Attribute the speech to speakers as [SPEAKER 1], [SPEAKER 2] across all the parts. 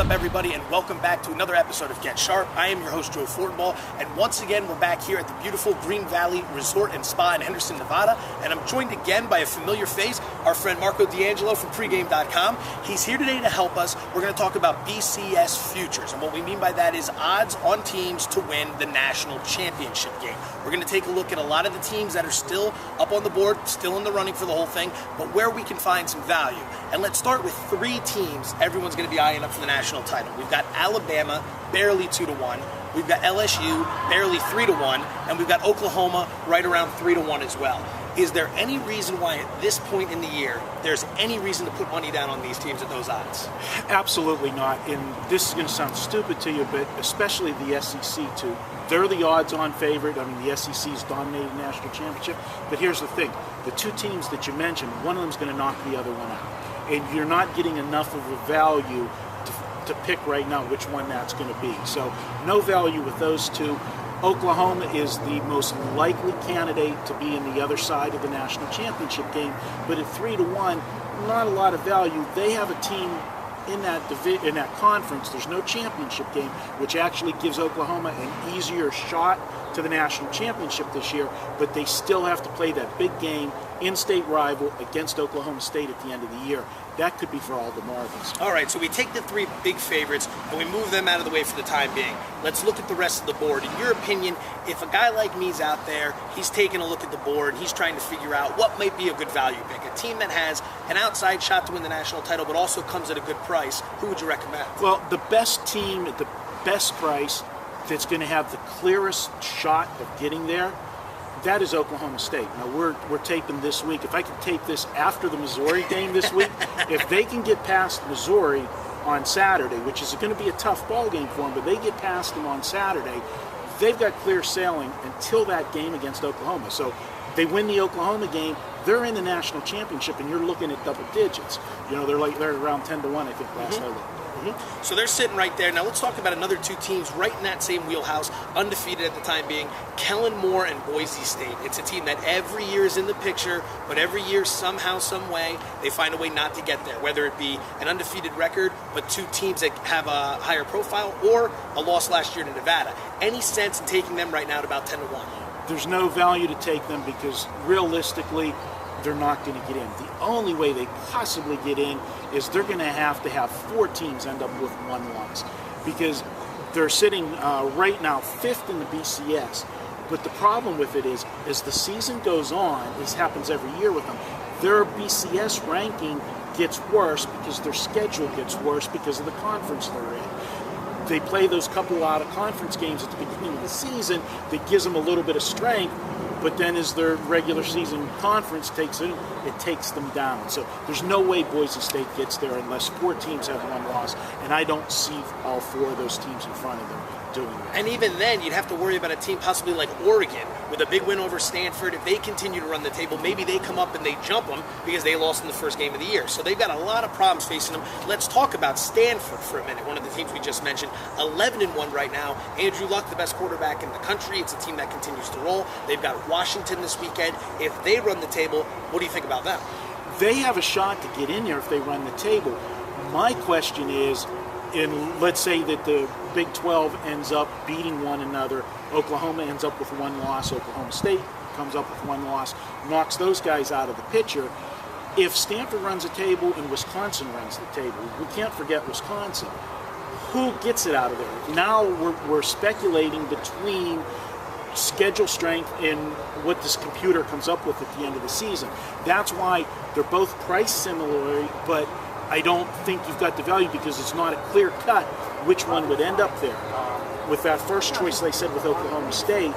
[SPEAKER 1] up, everybody, and welcome back to another episode of Get Sharp. I am your host, Joe Fortenbaugh, and once again, we're back here at the beautiful Green Valley Resort and Spa in Henderson, Nevada, and I'm joined again by a familiar face, our friend Marco D'Angelo from pregame.com. He's here today to help us. We're going to talk about BCS futures, and what we mean by that is odds on teams to win the national championship game. We're going to take a look at a lot of the teams that are still up on the board, still in the running for the whole thing, but where we can find some value. And let's start with three teams everyone's going to be eyeing up for the national title. We've got Alabama, barely 2-1. We've got LSU, barely 3-1. And we've got Oklahoma, right around 3-1 as well. Is there any reason why at this point in the year there's any reason to put money down on these teams at those odds?
[SPEAKER 2] Absolutely not. And this is going to sound stupid to you, but especially the SEC too. They're the odds-on favorite. I mean, the SEC's dominated the national championship. But here's the thing. The two teams that you mentioned, one of them's going to knock the other one out. And you're not getting enough of a value to pick right now which one that's going to be. So no value with those two. Oklahoma is the most likely candidate to be in the other side of the national championship game. But at 3-1, not a lot of value. They have a team in that conference. There's no championship game, which actually gives Oklahoma an easier shot to the national championship this year, but they still have to play that big game, in-state rival against Oklahoma State at the end of the year. That could be for all the marbles.
[SPEAKER 1] All right, so we take the three big favorites and we move them out of the way for the time being. Let's look at the rest of the board. In your opinion, if a guy like me's out there, he's taking a look at the board, he's trying to figure out what might be a good value pick, a team that has an outside shot to win the national title but also comes at a good price, who would you recommend?
[SPEAKER 2] Well, the best team at the best price that's going to have the clearest shot of getting there, that is Oklahoma State. Now, we're taping this week. If I could tape this after the Missouri game this week, if they can get past Missouri on Saturday, which is going to be a tough ball game for them, but they get past them on Saturday, they've got clear sailing until that game against Oklahoma. So they win the Oklahoma game, they're in the national championship, and you're looking at double digits. You know, they're around 10-1, I think, last I looked.
[SPEAKER 1] So they're sitting right there. Now let's talk about another two teams right in that same wheelhouse, undefeated at the time being, Kellen Moore and Boise State. It's a team that every year is in the picture, but every year somehow, some way, they find a way not to get there, whether it be an undefeated record, but two teams that have a higher profile, or a loss last year to Nevada. Any sense in taking them right now at about 10-1?
[SPEAKER 2] There's no value to take them because realistically, they're not going to get in. The only way they possibly get in is they're going to have four teams end up with one loss because they're sitting right now fifth in the BCS. But the problem with it is, as the season goes on, this happens every year with them, their BCS ranking gets worse because their schedule gets worse because of the conference they're in. They play those couple out of conference games at the beginning of the season that gives them a little bit of strength. But then as their regular season conference takes it takes them down. So there's no way Boise State gets there unless four teams have one loss, and I don't see all four of those teams in front of them doing that.
[SPEAKER 1] And even then, you'd have to worry about a team possibly like Oregon with a big win over Stanford. If they continue to run the table, maybe they come up and they jump them because they lost in the first game of the year. So they've got a lot of problems facing them. Let's talk about Stanford for a minute, one of the teams we just mentioned. 11-1 right now. Andrew Luck, the best quarterback in the country. It's a team that continues to roll. They've got Washington this weekend. If they run the table, what do you think about them?
[SPEAKER 2] They have a shot to get in there if they run the table. My question is, let's say that the Big 12 ends up beating one another. Oklahoma ends up with one loss. Oklahoma State comes up with one loss, knocks those guys out of the picture. If Stanford runs a table and Wisconsin runs the table, we can't forget Wisconsin. Who gets it out of there? Now we're speculating between schedule strength and what this computer comes up with at the end of the season. That's why they're both priced similarly, but I don't think you've got the value because it's not a clear cut which one would end up there. With that first choice they said with Oklahoma State,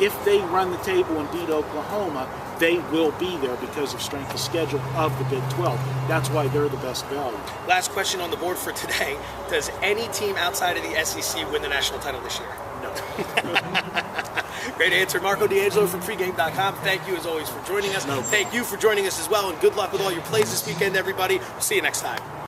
[SPEAKER 2] if they run the table and beat Oklahoma, they will be there because of strength of schedule of the Big 12. That's why they're the best value.
[SPEAKER 1] Last question on the board for today. Does any team outside of the SEC win the national title this year?
[SPEAKER 2] No.
[SPEAKER 1] Great answer. Marco D'Angelo from pregame.com. Thank you, as always, for joining us.
[SPEAKER 2] No.
[SPEAKER 1] Thank you for joining us as well, and good luck with all your plays this weekend, everybody. We'll see you next time.